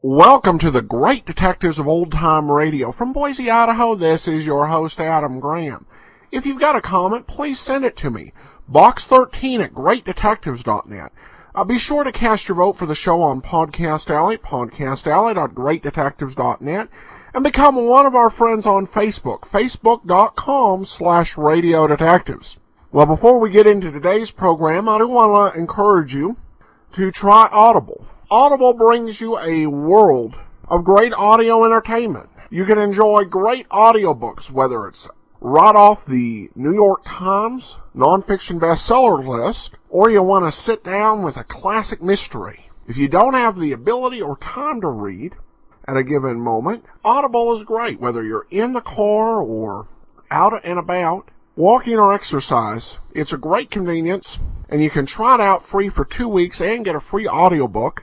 Welcome to the Great Detectives of Old Time Radio. From Boise, Idaho, this is your host, Adam Graham. If you've got a comment, please send it to me. Box 13 at greatdetectives.net. Be sure to cast your vote for the show on Podcast Alley, podcastalley.greatdetectives.net, and become one of our friends on Facebook, facebook.com/Radio Detectives. Well, before we get into today's program, I do want to encourage you to try Audible. Audible brings you a world of great audio entertainment. You can enjoy great audiobooks, whether it's right off the New York Times nonfiction bestseller list, or you want to sit down with a classic mystery. If you don't have the ability or time to read at a given moment, Audible is great, whether you're in the car or out and about, walking or exercise. It's a great convenience, and you can try it out free for 2 weeks and get a free audiobook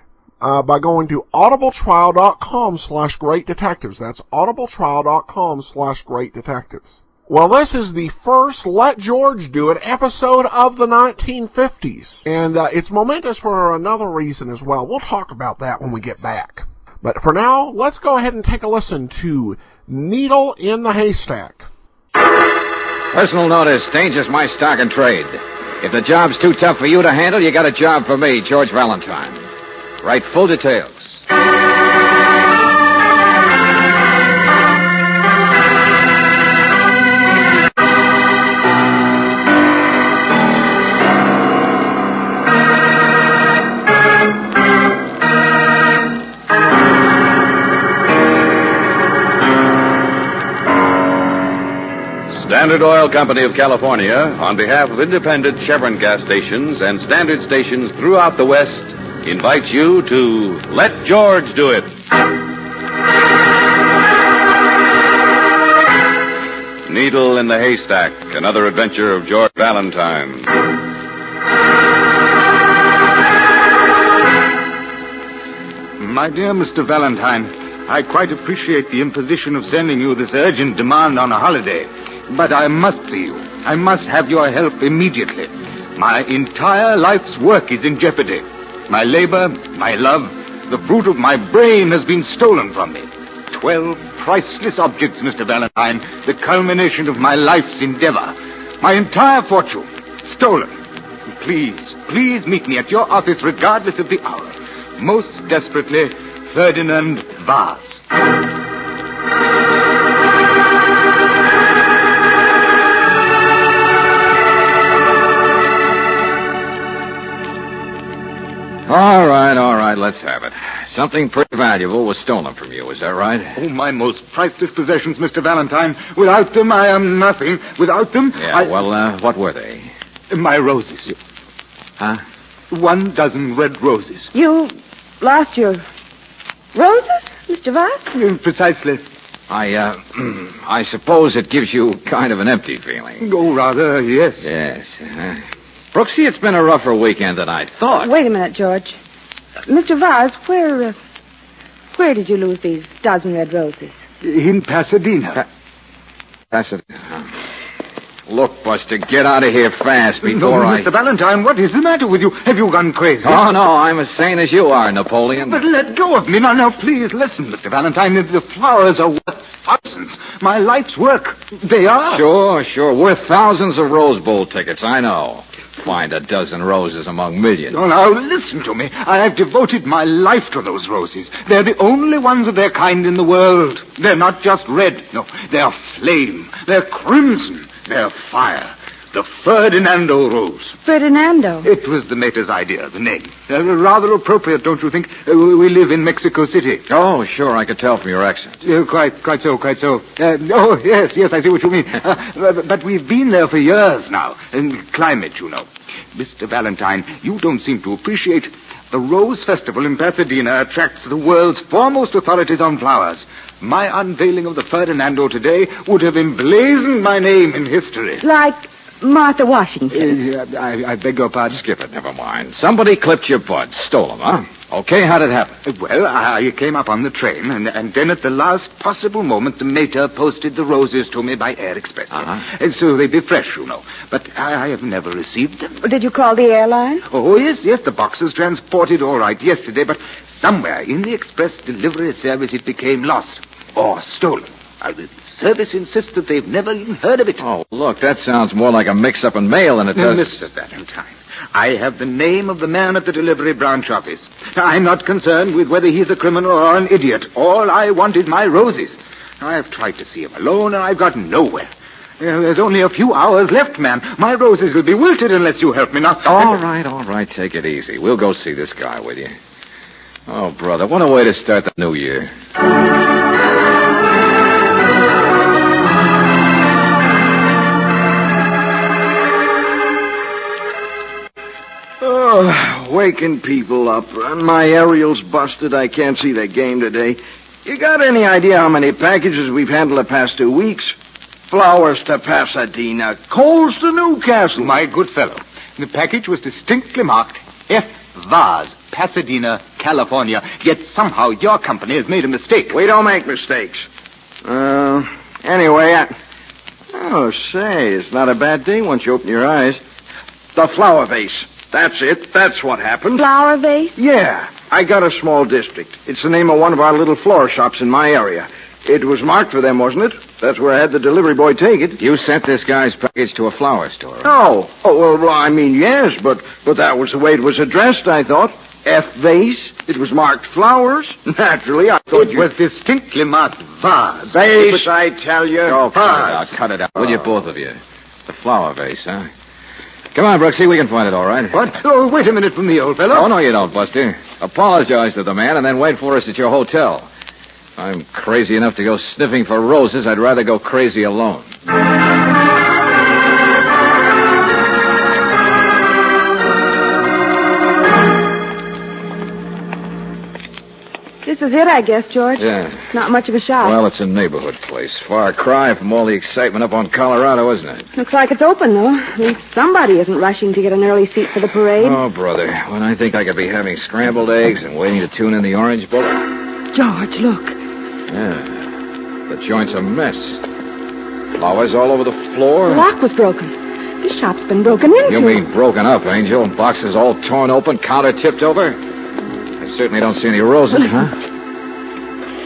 by going to audibletrial.com/greatdetectives. That's audibletrial.com/greatdetectives. Well, this is the first Let George Do It episode of the 1950s, and it's momentous for another reason as well. We'll talk about that when we get back. But for now, let's go ahead and take a listen to Needle in the Haystack. Personal notice, danger's my stock and trade. If the job's too tough for you to handle, you got a job for me, George Valentine. Write full details. Standard Oil Company of California, on behalf of independent Chevron gas stations and standard stations throughout the West, invites you to Let George Do It. Needle in the Haystack, another adventure of George Valentine. My dear Mr. Valentine, I quite appreciate the imposition of sending you this urgent demand on a holiday. But I must see you. I must have your help immediately. My entire life's work is in jeopardy. My labor, my love, the fruit of my brain has been stolen from me. 12 priceless objects, Mr. Valentine, the culmination of my life's endeavor. My entire fortune, stolen. Please meet me at your office regardless of the hour. Most desperately, Ferdinand Vaz. All right, let's have it. Something pretty valuable was stolen from you, is that right? Oh, my most priceless possessions, Mr. Valentine. Without them, I am nothing. Without them, what were they? My roses. Huh? 12 red roses. You lost your roses, Mr. Vaz? Precisely. I suppose it gives you kind of an empty feeling. Oh, rather, yes. Yes. Brooksy, it's been a rougher weekend than I thought. Wait a minute, George. Mr. Vaz, where did you lose these 12 red roses? In Pasadena. Pasadena. Look, Buster, get out of here fast before Mr. Valentine, what is the matter with you? Have you gone crazy? Oh, no, I'm as sane as you are, Napoleon. But let go of me. Now, please, listen, Mr. Valentine. The flowers are worth thousands. My life's work. They are. Sure. Worth thousands of Rose Bowl tickets, I know. Find a dozen roses among millions. Oh, now, listen to me. I have devoted my life to those roses. They're the only ones of their kind in the world. They're not just red. No, they're flame. They're crimson. They're fire. The Ferdinando rose. Ferdinando? It was the mater's idea, the name. Rather appropriate, don't you think? We live in Mexico City. Oh, sure, I could tell from your accent. Quite so. Oh, yes, I see what you mean. But we've been there for years now. And climate, you know. Mr. Valentine, you don't seem to appreciate. The Rose Festival in Pasadena attracts the world's foremost authorities on flowers. My unveiling of the Ferdinando today would have emblazoned my name in history. Like Martha Washington. I beg your pardon? Skip it, never mind. Somebody clipped your buds. Stole them, huh? Okay, how'd it happen? Well, I came up on the train, and then at the last possible moment, the mater posted the roses to me by air express. And so they'd be fresh, you know. But I have never received them. Did you call the airline? Oh, yes, the box was transported all right yesterday, but somewhere in the express delivery service it became lost or stolen. The service insists that they've never even heard of it. Oh, look, that sounds more like a mix-up in mail than it does... Mr. Valentine, I have the name of the man at the delivery branch office. I'm not concerned with whether he's a criminal or an idiot. All I want is my roses. I've tried to see him alone, and I've got nowhere. There's only a few hours left, man. My roses will be wilted unless you help me now. All right, take it easy. We'll go see this guy with you. Oh, brother, what a way to start the new year. Oh, waking people up. My aerial's busted. I can't see the game today. You got any idea how many packages we've handled the past 2 weeks? Flowers to Pasadena, coals to Newcastle. My good fellow, the package was distinctly marked F. Vase, Pasadena, California. Yet somehow your company has made a mistake. We don't make mistakes. Anyway, Oh, say, it's not a bad day once you open your eyes. The flower vase. That's it. That's what happened. Flower vase? Yeah. I got a small district. It's the name of one of our little flower shops in my area. It was marked for them, wasn't it? That's where I had the delivery boy take it. You sent this guy's package to a flower store. No. Oh, well, I mean, yes, but that was the way it was addressed, I thought. F. Vase. It was marked flowers. Naturally, I thought It was distinctly marked vase. Vase, I tell you. Oh, vase. cut it out. Will you, both of you? The flower vase, huh? Come on, Brooksy, we can find it all right. What? Oh, wait a minute for me, old fellow. Oh, no, you don't, Buster. Apologize to the man and then wait for us at your hotel. I'm crazy enough to go sniffing for roses. I'd rather go crazy alone. This is it, I guess, George. Yeah. Not much of a shop. Well, it's a neighborhood place. Far cry from all the excitement up on Colorado, isn't it? Looks like it's open, though. At least somebody isn't rushing to get an early seat for the parade. Oh, brother. When I think I could be having scrambled eggs and waiting to tune in the Orange Bowl. George, look. Yeah. The joint's a mess. Flowers all over the floor. The lock was broken. This shop's been broken into. You mean broken up, Angel? Boxes all torn open, counter tipped over? I certainly don't see any roses, huh?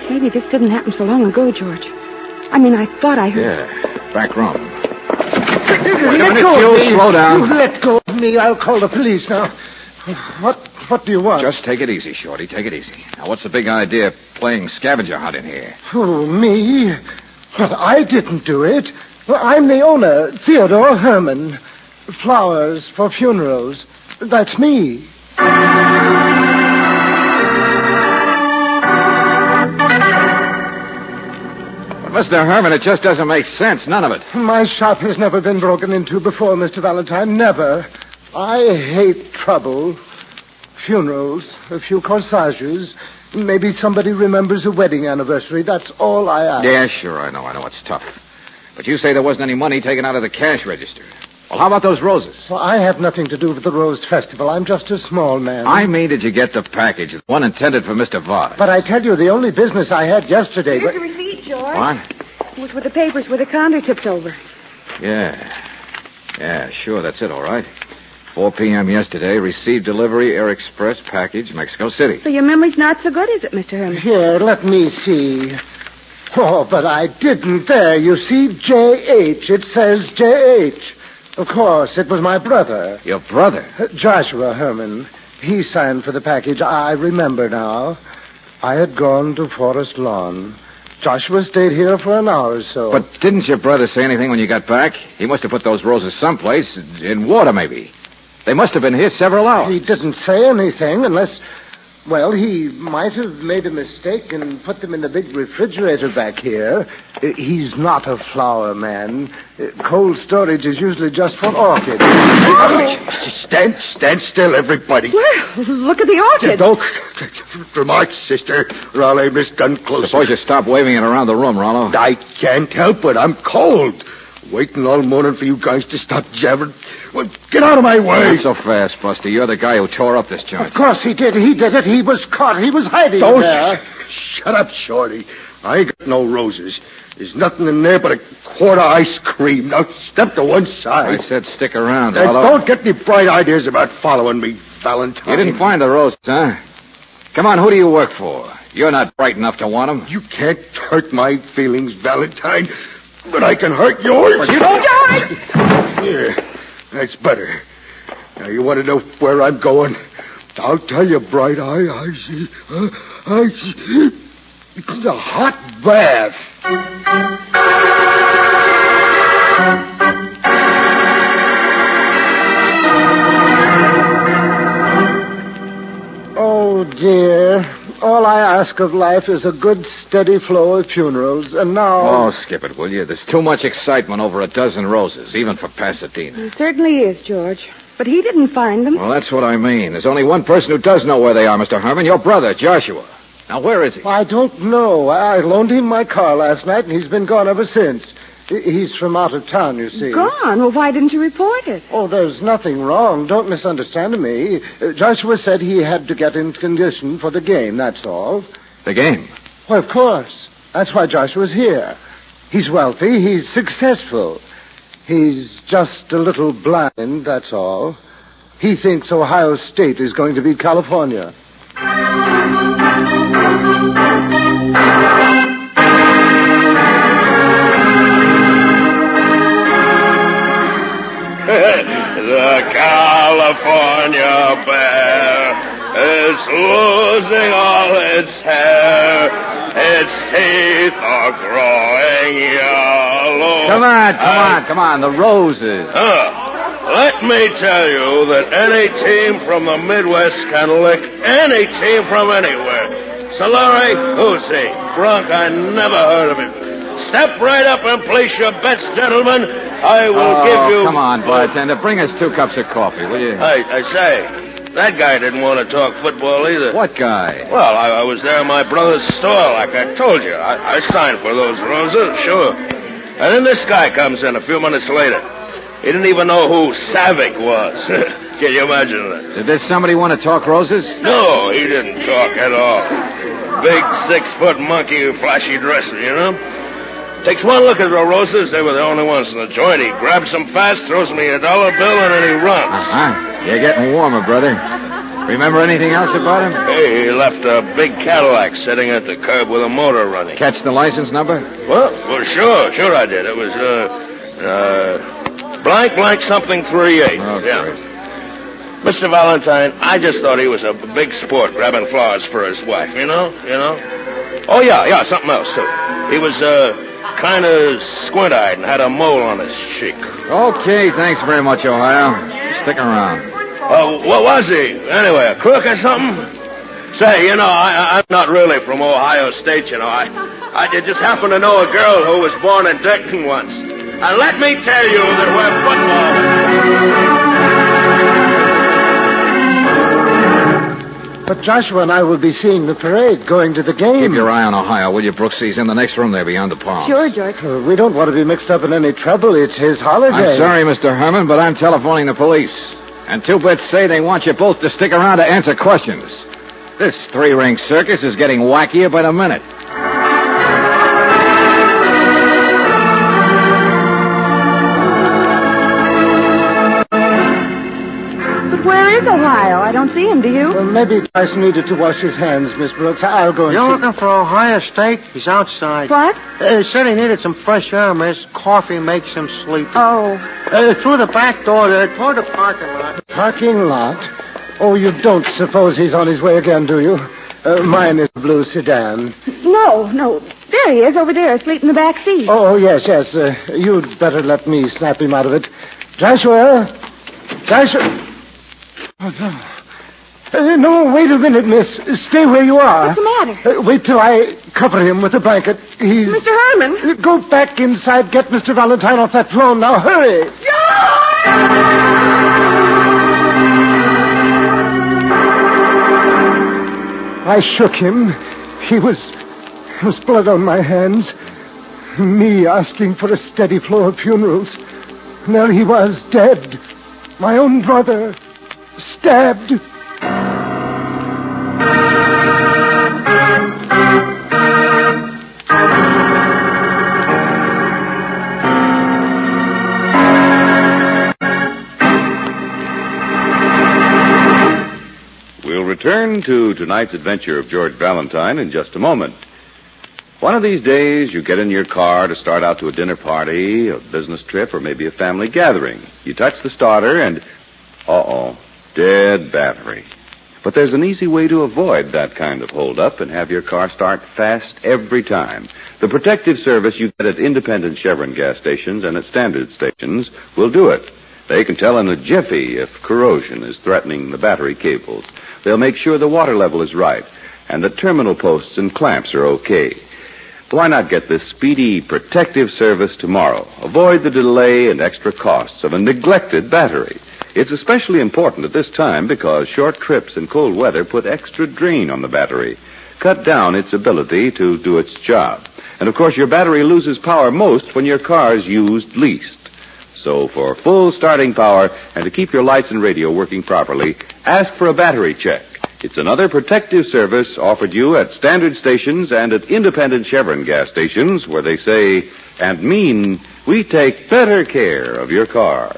Maybe this didn't happen so long ago, George. I mean, I thought I heard... Yeah, back room. Wait a minute, Joe. Slow down. You let go of me. I'll call the police now. What do you want? Just take it easy, Shorty. Take it easy. Now, what's the big idea of playing scavenger hunt in here? Oh, me? Well, I didn't do it. Well, I'm the owner, Theodore Herman. Flowers for funerals. That's me. Mr. Herman, it just doesn't make sense. None of it. My shop has never been broken into before, Mr. Valentine. Never. I hate trouble. Funerals, a few corsages. Maybe somebody remembers a wedding anniversary. That's all I ask. Yeah, sure, I know. It's tough. But you say there wasn't any money taken out of the cash register. Well, how about those roses? Well, I have nothing to do with the Rose Festival. I'm just a small man. I mean, did you get the package? The one intended for Mr. Vaz. But I tell you, the only business I had yesterday... Here's the receipt, George. What? It was with the papers with the counter tipped over. Yeah, sure, that's it, all right. 4 p.m. yesterday, received delivery, Air Express, package, Mexico City. So your memory's not so good, is it, Mr. Herman? Here, let me see. Oh, but I didn't. There, you see, J.H. It says J.H. Of course, it was my brother. Your brother? Joshua Herman. He signed for the package. I remember now. I had gone to Forest Lawn. Joshua stayed here for an hour or so. But didn't your brother say anything when you got back? He must have put those roses someplace, in water maybe. They must have been here several hours. He didn't say anything unless... Well, he might have made a mistake and put them in the big refrigerator back here. He's not a flower man. Cold storage is usually just for orchids. Stand still, everybody. Well, look at the orchid. Don't remark, sister, or I'll aim this gun closer. Suppose you stop waving it around the room, Rollo. I can't help it. I'm cold. Waiting all morning for you guys to stop jabbering. Well, get out of my way. Not so fast, Buster. You're the guy who tore up this joint. Of course he did. He did it. He was caught. He was hiding there. Shut up, Shorty. I ain't got no roses. There's nothing in there but a quart of ice cream. Now, step to one side. I said stick around, And Rollo. don't get any bright ideas about following me, Valentine. You didn't find the roses, huh? Come on, who do you work for? You're not bright enough to want them. You can't hurt my feelings, Valentine, but I can hurt yours. But you don't. Here, that's better. Now, you want to know where I'm going? I'll tell you, Bright Eye. I see. It's a hot bath. Oh, dear. All I ask of life is a good, steady flow of funerals, and now... Oh, skip it, will you? There's too much excitement over a dozen roses, even for Pasadena. It certainly is, George. But he didn't find them. Well, that's what I mean. There's only one person who does know where they are, Mr. Herman. Your brother, Joshua. Now, where is he? I don't know. I loaned him my car last night, and he's been gone ever since. He's from out of town, you see. Gone? Well, why didn't you report it? Oh, there's nothing wrong. Don't misunderstand me. Joshua said he had to get in condition for the game, that's all. The game? Well, of course. That's why Joshua's here. He's wealthy. He's successful. He's just a little blind, that's all. He thinks Ohio State is going to beat California. The California bear is losing all its hair. Its teeth are growing yellow. Come on. The roses. Let me tell you that any team from the Midwest can lick any team from anywhere. Solari, who's he? Bronc, I never heard of him. Step right up and place your bets, gentlemen. I will give you... Come on, bartender. Bring us 2 cups of coffee, will you? I say, that guy didn't want to talk football either. What guy? Well, I was there in my brother's store, like I told you. I signed for those roses, sure. And then this guy comes in a few minutes later. He didn't even know who Savick was. Can you imagine that? Did this somebody want to talk roses? No, he didn't talk at all. Big 6-foot monkey with flashy dressing, you know? Takes one look at the roses. They were the only ones in the joint. He grabs them fast, throws me $1 bill, and then he runs. You're getting warmer, brother. Remember anything else about him? Hey, he left a big Cadillac sitting at the curb with a motor running. Catch the license number? Well, sure I did. It was, blank something 38. Oh, yeah. great. Mr. Valentine, I just thought he was a big sport grabbing flowers for his wife, you know? Oh, yeah, something else, too. He was, kind of squint-eyed and had a mole on his cheek. Okay, thanks very much, Ohio. Stick around. What was he? Anyway, a crook or something? Say, I'm not really from Ohio State, I just happen to know a girl who was born in Dayton once. And let me tell you that we're football. But Joshua and I will be seeing the parade, going to the game. Keep your eye on Ohio, will you, Brooks? He's in the next room there beyond the palms. Sure, George. We don't want to be mixed up in any trouble. It's his holiday. I'm sorry, Mr. Herman, but I'm telephoning the police. And 2 bits say they want you both to stick around to answer questions. This 3-ring circus is getting wackier by the minute. Where is Ohio? I don't see him, do you? Well, maybe Josh needed to wash his hands, Miss Brooks. I'll go and You're see. looking for Ohio State? He's outside. What? He said he needed some fresh air, miss. Coffee makes him sleepy. Oh. Through the back door there, toward the parking lot. Parking lot? Oh, you don't suppose he's on his way again, do you? Mine is a blue sedan. No. There he is, over there, asleep in the back seat. Oh, yes. You'd better let me snap him out of it. Joshua! Oh, no. No, wait a minute, miss. Stay where you are. What's the matter? Wait till I cover him with a blanket. He's... Mr. Herman? Go back inside. Get Mr. Valentine off that throne. Now, hurry. I shook him. There was blood on my hands. Me asking for a steady flow of funerals. And there he was, dead. My own brother, stabbed. We'll return to tonight's adventure of George Valentine in just a moment. One of these days, you get in your car to start out to a dinner party, a business trip, or maybe a family gathering. You touch the starter and... dead battery. But there's an easy way to avoid that kind of holdup and have your car start fast every time. The protective service you get at independent Chevron gas stations and at standard stations will do it. They can tell in a jiffy if corrosion is threatening the battery cables. They'll make sure the water level is right and the terminal posts and clamps are okay. Why not get this speedy protective service tomorrow? Avoid the delay and extra costs of a neglected battery. It's especially important at this time because short trips in cold weather put extra drain on the battery, cut down its ability to do its job. And, of course, your battery loses power most when your car's used least. So for full starting power and to keep your lights and radio working properly, ask for a battery check. It's another protective service offered you at standard stations and at independent Chevron gas stations where they say and mean we take better care of your car.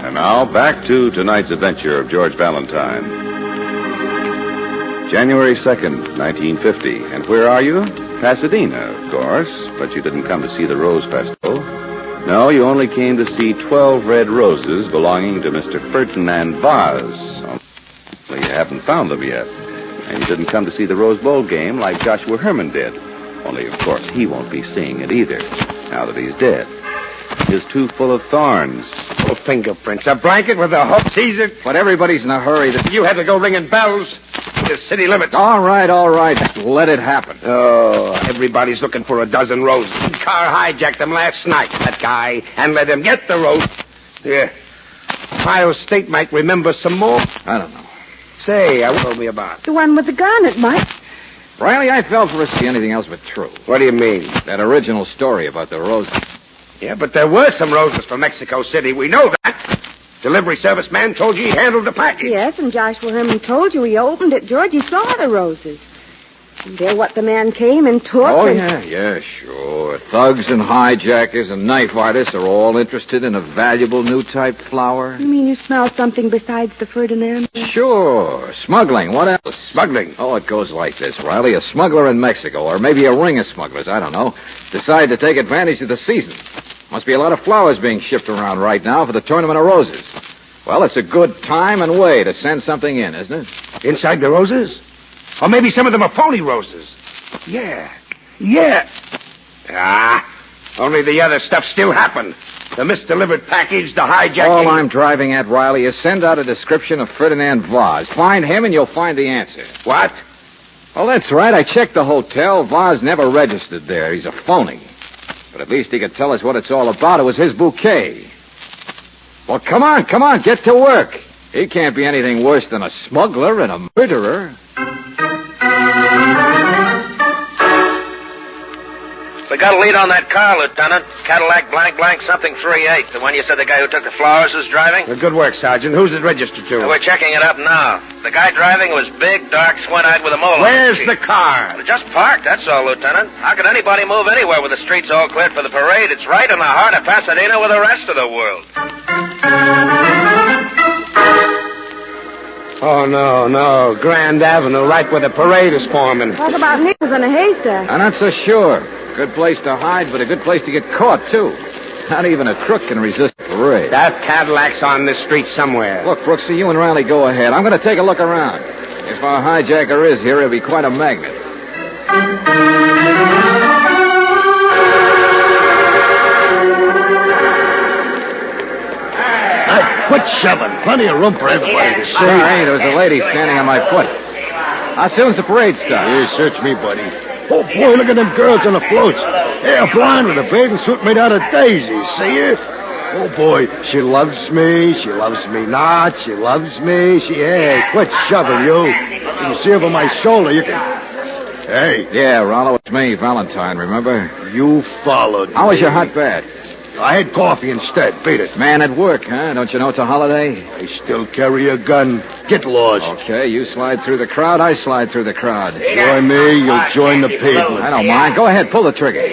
And now back to tonight's adventure of George Valentine. January 2nd, 1950. And where are you? Pasadena, of course. But you didn't come to see the Rose Festival. No, you only came to see 12 red roses belonging to Mr. Ferdinand Vaz. Only you haven't found them yet. And you didn't come to see the Rose Bowl game like Joshua Herman did. Only, of course, he won't be seeing it either, now that he's dead. His too full of thorns. Oh, fingerprints. A blanket with a hook, Caesar. But everybody's in a hurry. You had to go ringing bells. The city limits. All right. Let it happen. Oh, everybody's looking for a dozen roses. The car hijacked them last night, that guy, and let him get the rose. Yeah. Ohio State might remember some more. I don't know. Say, what told me about? The one with the garnet, Mike. Riley, I fell for it to be anything else but true. What do you mean? That original story about the roses. Yeah, but there were some roses from Mexico City. We know that. Delivery service man told you he handled the package. Yes, and Joshua Herman told you he opened it. George, he saw the roses. And they're what the man came and took. Oh, yeah, sure. Thugs and hijackers and knife artists are all interested in a valuable new type flower. You mean you smelled something besides the Ferdinand? Sure. Smuggling. What else? Smuggling? Oh, it goes like this, Riley. A smuggler in Mexico, or maybe a ring of smugglers, I don't know, decide to take advantage of the season. Must be a lot of flowers being shipped around right now for the Tournament of Roses. Well, it's a good time and way to send something in, isn't it? Inside the roses? Or maybe some of them are phony roses. Yeah. Only the other stuff still happened. The misdelivered package, the hijacking. All I'm driving at, Riley, is send out a description of Ferdinand Vaz. Find him and you'll find the answer. What? Well, that's right. I checked the hotel. Vaz never registered there. He's a phony. But at least he could tell us what it's all about. It was his bouquet. Well, come on, get to work. He can't be anything worse than a smuggler and a murderer. We got a lead on that car, Lieutenant. Cadillac blank something 38. The one you said the guy who took the flowers was driving? Good work, Sergeant. Who's it registered to? We're checking it up now. The guy driving was big, dark, squint-eyed with a mole. Where's the car? Just parked, that's all, Lieutenant. How could anybody move anywhere with the streets all cleared for the parade? It's right in the heart of Pasadena with the rest of the world. Oh, no. Grand Avenue, right where the parade is forming. Talk about nickels in a haystack. I'm not so sure. Good place to hide, but a good place to get caught, too. Not even a crook can resist a parade. That Cadillac's on this street somewhere. Look, Brooksy, you and Riley go ahead. I'm going to take a look around. If our hijacker is here, he'll be quite a magnet. Quit shoving. Plenty of room for everybody to see. Sorry, there was a lady standing on my foot. How soon's the parade start? Yeah, search me, buddy. Oh, boy, look at them girls on the floats. They're blind with a bathing suit made out of daisies. See it? Oh, boy, she loves me. She loves me not. She loves me. Hey, quit shoving, you. You can see over my shoulder. You can... Hey. Yeah, Rollo, it's me, Valentine, remember? You followed How was me. your hot bath? I had coffee instead. Beat it. Man at work, huh? Don't you know it's a holiday? I still carry a gun. Get lost. Okay, you slide through the crowd, I slide through the crowd. Join me, you'll join the pavement. I don't mind. Go ahead, pull the trigger.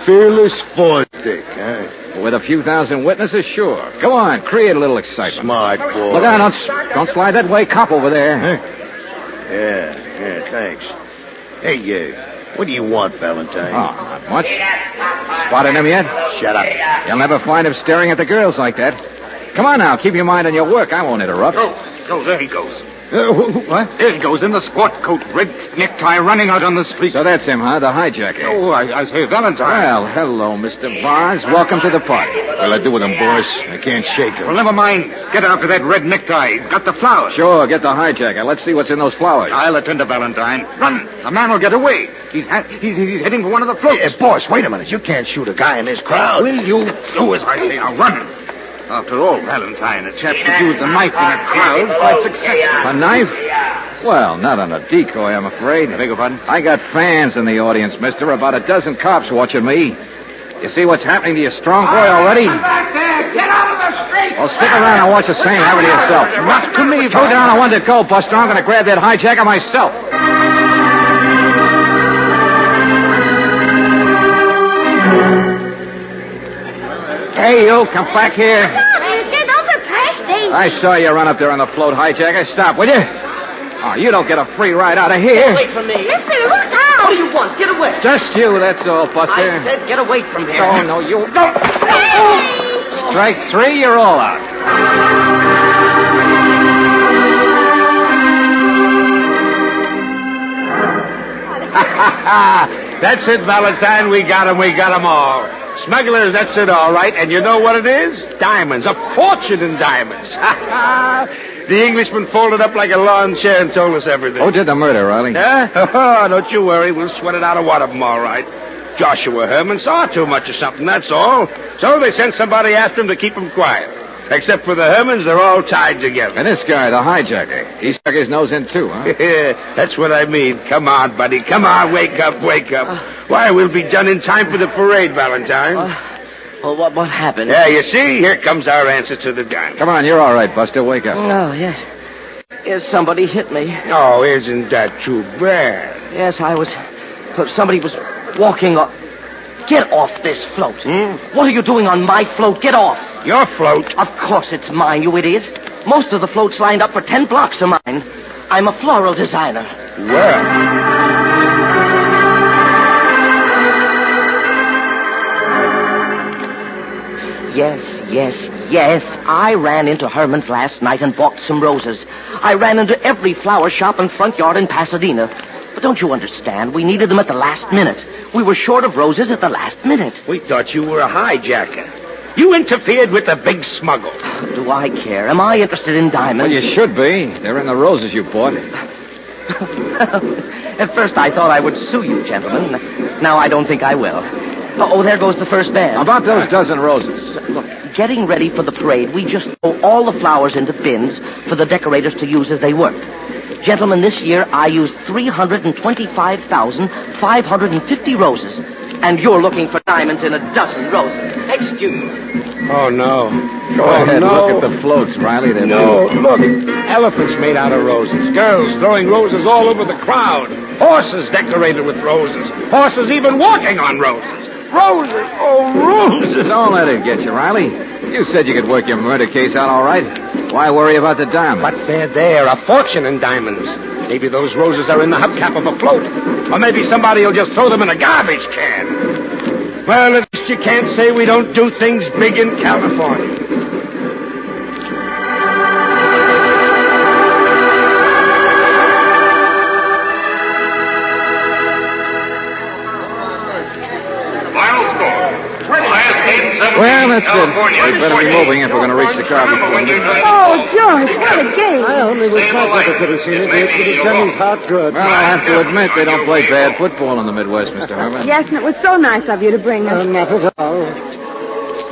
Fearless four-stick, huh? With a few thousand witnesses, sure. Go on, create a little excitement. Smart boy. Look out, don't slide that way. Cop over there. Huh? Yeah, thanks. Hey, what do you want, Valentine? Oh, not much. Spotted him yet? Shut up. You'll never find him staring at the girls like that. Come on now, keep your mind on your work. I won't interrupt. Oh, there he goes. What? There he goes in the squat coat, red necktie, running out on the street. So that's him, huh? The hijacker. Oh, I say, Valentine. Well, hello, Mr. Vaz. Welcome to the party. What'll I do with him, boss? I can't shake him. Well, never mind. Get after that red necktie. He's got the flowers. Sure, get the hijacker. Let's see what's in those flowers. I'll attend to Valentine. Run. The man will get away. He's heading for one of the floats. Boss, wait a minute. You can't shoot a guy in this crowd. Will you do as I say? Now run. After all, Valentine, a chap could use a knife in a crowd quite successful. A knife? Well, not on a decoy, I'm afraid. I beg your pardon? I got fans in the audience, mister. About a dozen cops watching me. You see what's happening to your strong boy already? Come back there! Get out of the street! Well, stick around and watch the same happen to yourself. Not to me, Go down on one to go, Buster. I'm going to grab that hijacker myself. Hey, you, come back here. I saw you run up there on the float, hijacker. Stop, will you? Oh, you don't get a free ride out of here. Get away from me. Mister, look out. What do you want? Get away. Just you, that's all, Buster. I said get away from here. Oh, no, you... No. Hey! Strike three, you're all out. That's it, Valentine. We got 'em all. Smugglers, that's it, all right. And you know what it is? Diamonds. A fortune in diamonds. The Englishman folded up like a lawn chair and told us everything. Who did the murder, Riley? Huh? Oh, don't you worry. We'll sweat it out of one of them, all right. Joshua Herman saw too much of something, that's all. So they sent somebody after him to keep him quiet. Except for the Hermans, they're all tied together. And this guy, the hijacker, he stuck his nose in too, huh? That's what I mean. Come on, buddy. Come on, wake up. Why, we'll be done in time for the parade, Valentine. Well, what happened? Yeah, you see? Here comes our answer to the gun. Come on, you're all right, Buster. Wake up. Oh, yes. Yes, somebody hit me. Oh, isn't that too bad? Yes, somebody was walking up. Get off this float. What are you doing on my float? Get off. Your float? Of course it's mine, you idiot. Most of the floats lined up for 10 blocks are mine. I'm a floral designer. Well. Yes. I ran into Herman's last night and bought some roses. I ran into every flower shop and front yard in Pasadena. But don't you understand? We needed them at the last minute. We were short of roses at the last minute. We thought you were a hijacker. You interfered with the big smuggle. Do I care? Am I interested in diamonds? Well, you should be. They're in the roses you bought. At first I thought I would sue you, gentlemen. Now I don't think I will. Oh, there goes the first band. About those dozen roses. Look, getting ready for the parade, we just throw all the flowers into bins for the decorators to use as they work. Gentlemen, this year I used 325,550 roses. And you're looking for diamonds in a dozen roses. Excuse me. Oh, no. Go ahead, look at the floats, Riley. They're look. Elephants made out of roses. Girls throwing roses all over the crowd. Horses decorated with roses. Horses even walking on roses. Roses. Oh, roses. Don't let it get you, Riley. You said you could work your murder case out all right. Why worry about the diamonds? But they're there. A fortune in diamonds. Maybe those roses are in the hubcap of a float. Or maybe somebody will just throw them in a garbage can. Well, at least you can't say we don't do things big in California. Well, that's it. We better be moving if we're going to reach the car before we do. Oh, George, what a game. I only wish my brother could have seen it. It would have done his heart good. Well, I have to admit, they don't play bad football in the Midwest, Mr. Herman. Yes, and it was so nice of you to bring us. Not at all.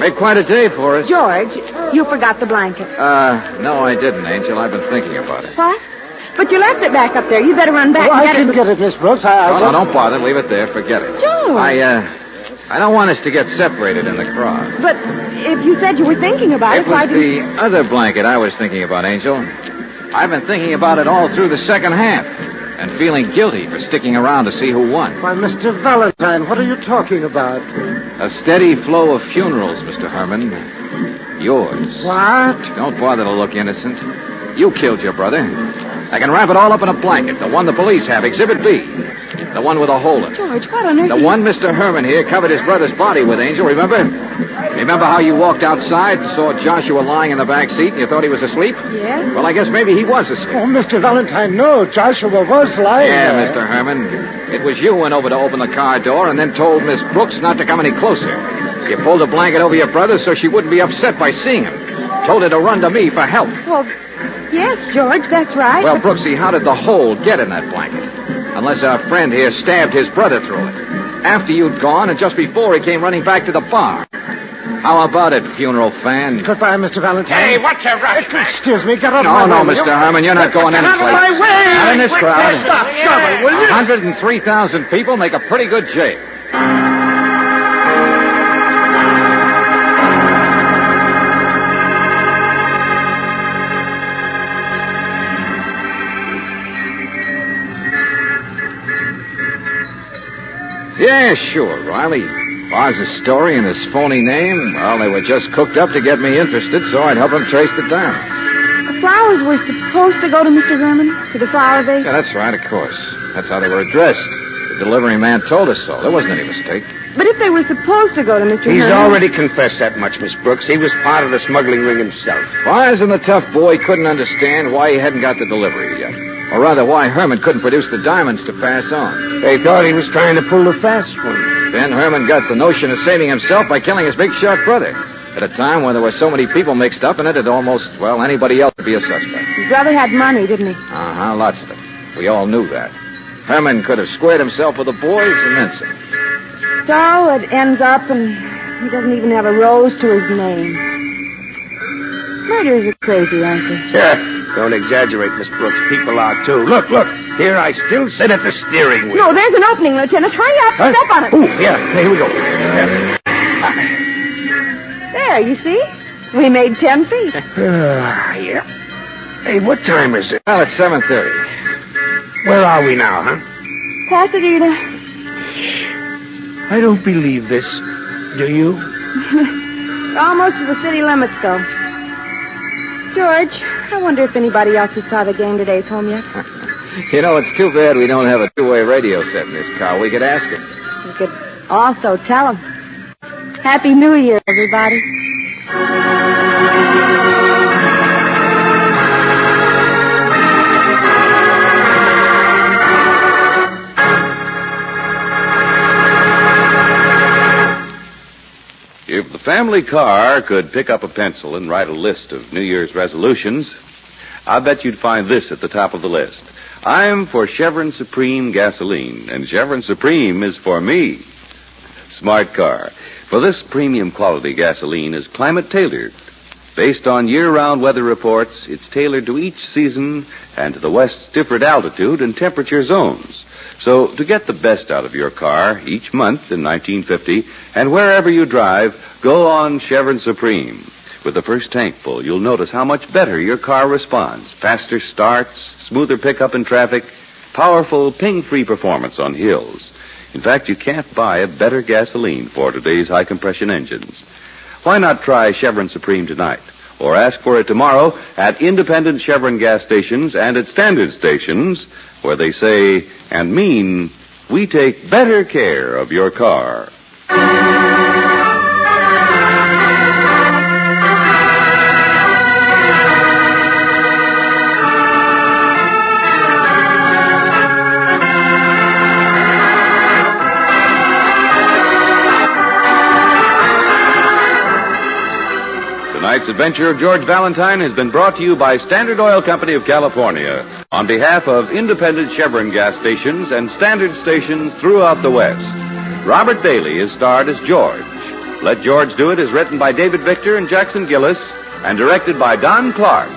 Made quite a day for us. George, you forgot the blanket. No, I didn't, Angel. I've been thinking about it. What? But you left it back up there. You better run back Oh, and I get can it. get it, Miss Brooks. No, don't bother. Leave it there. Forget it. George. I don't want us to get separated in the crowd. But if you said you were thinking about it, It why was didn't... the other blanket I was thinking about, Angel. I've been thinking about it all through the second half and feeling guilty for sticking around to see who won. Why, Mr. Valentine, what are you talking about? A steady flow of funerals, Mr. Herman. Yours. What? Don't bother to look innocent. You killed your brother. I can wrap it all up in a blanket. The one the police have, Exhibit B. The one with a hole in it. George, what on earth... The one Mr. Herman here covered his brother's body with, Angel, remember? Remember how you walked outside and saw Joshua lying in the back seat and you thought he was asleep? Yes? Well, I guess maybe he was asleep. Oh, Mr. Valentine, no. Joshua was lying Yeah, there. Mr. Herman. It was you who went over to open the car door and then told Miss Brooks not to come any closer. You pulled a blanket over your brother so she wouldn't be upset by seeing him. Told her to run to me for help. Well, yes, George, that's right. Well, Brooksy, how did the hole get in that blanket? Unless our friend here stabbed his brother through it. After you'd gone and just before he came running back to the bar. How about it, funeral fan? Goodbye, Mr. Valentine. Hey, what's your rush, man? Excuse me, get out No, of my way. Mr. Herman, you're not going any Get out of place. my way! Not in this crowd. Stop shoving, will you? 103,000 people make a pretty good jail. Yeah, sure, Riley. Boz's story and his phony name, well, they were just cooked up to get me interested so I'd help him trace the diamonds. The flowers were supposed to go to Mr. Herman, to the flower vase. Yeah, that's right, of course. That's how they were addressed. The delivery man told us so. There wasn't any mistake. But if they were supposed to go to Mr. He's Herman... already confessed that much, Miss Brooks. He was part of the smuggling ring himself. Boz and the tough boy couldn't understand why he hadn't got the delivery yet. Or rather, why Herman couldn't produce the diamonds to pass on. They thought he was trying to pull the fast one. Then Herman got the notion of saving himself by killing his big shot brother. At a time when there were so many people mixed up in it, that almost, well, anybody else would be a suspect. His brother had money, didn't he? Uh-huh, lots of it. We all knew that. Herman could have squared himself with the boys and then some. So it ends up and he doesn't even have a rose to his name. Murderers are crazy, aren't they? Yeah, don't exaggerate, Miss Brooks. People are, too. Look. Here I still sit at the steering wheel. No, there's an opening, Lieutenant. Hurry up. Huh? Step on it. Oh, yeah, here we go. Yeah. There, you see? We made 10 feet. Yeah. Hey, what time is it? Well, it's 7:30. Where are we now, huh? Pasadena. I don't believe this. Do you? We're almost to the city limits, though. George, I wonder if anybody else who saw the game today's home yet. You know, it's too bad we don't have a two-way radio set in this car. We could ask him. We could also tell him. Happy New Year, everybody. If the family car could pick up a pencil and write a list of New Year's resolutions, I bet you'd find this at the top of the list. I'm for Chevron Supreme gasoline, and Chevron Supreme is for me. Smart car. For this premium quality gasoline is climate tailored. Based on year-round weather reports, it's tailored to each season and to the West's different altitude and temperature zones. So, to get the best out of your car each month in 1950, and wherever you drive, go on Chevron Supreme. With the first tank full, you'll notice how much better your car responds. Faster starts, smoother pickup in traffic, powerful ping-free performance on hills. In fact, you can't buy a better gasoline for today's high-compression engines. Why not try Chevron Supreme tonight? or ask for it tomorrow at independent Chevron gas stations and at standard stations, where they say and mean, we take better care of your car. Tonight's adventure of George Valentine has been brought to you by Standard Oil Company of California on behalf of independent Chevron gas stations and standard stations throughout the West. Robert Bailey is starred as George. Let George Do It is written by David Victor and Jackson Gillis and directed by Don Clark.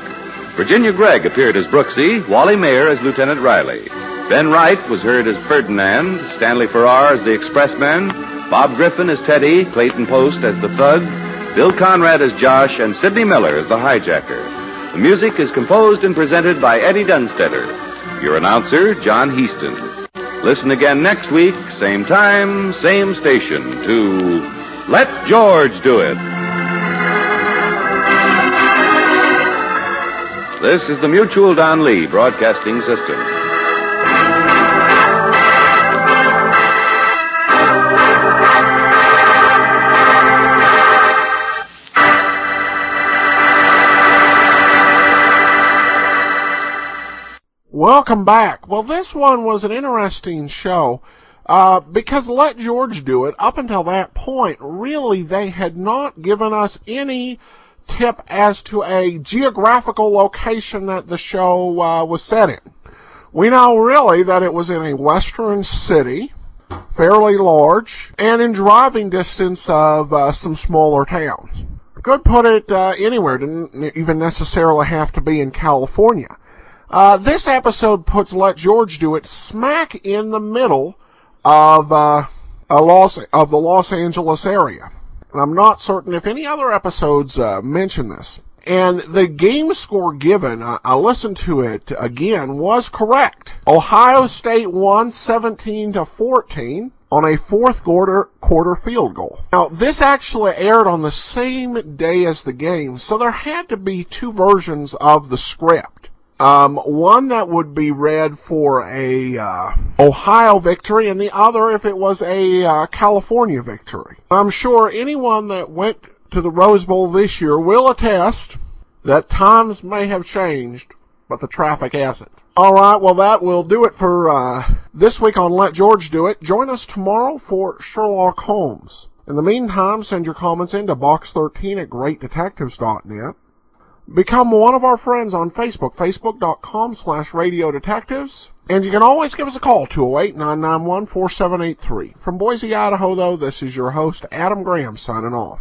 Virginia Gregg appeared as Brooksy, Wally Mayer as Lieutenant Riley. Ben Wright was heard as Ferdinand, Stanley Farrar as the Expressman, Bob Griffin as Teddy, Clayton Post as the Thug, Bill Conrad as Josh, and Sidney Miller as the hijacker. The music is composed and presented by Eddie Dunstetter. Your announcer, John Heaston. Listen again next week, same time, same station, to Let George Do It. This is the Mutual Don Lee Broadcasting System. Welcome back. Well, this one was an interesting show because Let George Do It, up until that point, really they had not given us any tip as to a geographical location that the show was set in. We know really that it was in a western city, fairly large, and in driving distance of some smaller towns. Could put it anywhere, didn't even necessarily have to be in California. This episode puts Let George Do It smack in the middle of the Los Angeles area. And I'm not certain if any other episodes mention this. And the game score given, I listened to it again, was correct. Ohio State won 17-14 on a fourth quarter field goal. Now, this actually aired on the same day as the game, so there had to be two versions of the script. One that would be read for a Ohio victory, and the other if it was a California victory. I'm sure anyone that went to the Rose Bowl this year will attest that times may have changed, but the traffic hasn't. All right, well, that will do it for this week on Let George Do It. Join us tomorrow for Sherlock Holmes. In the meantime, send your comments in to box13@greatdetectives.net. Become one of our friends on Facebook, facebook.com/radiodetectives. And you can always give us a call, 208-991-4783. From Boise, Idaho, though, this is your host, Adam Graham, signing off.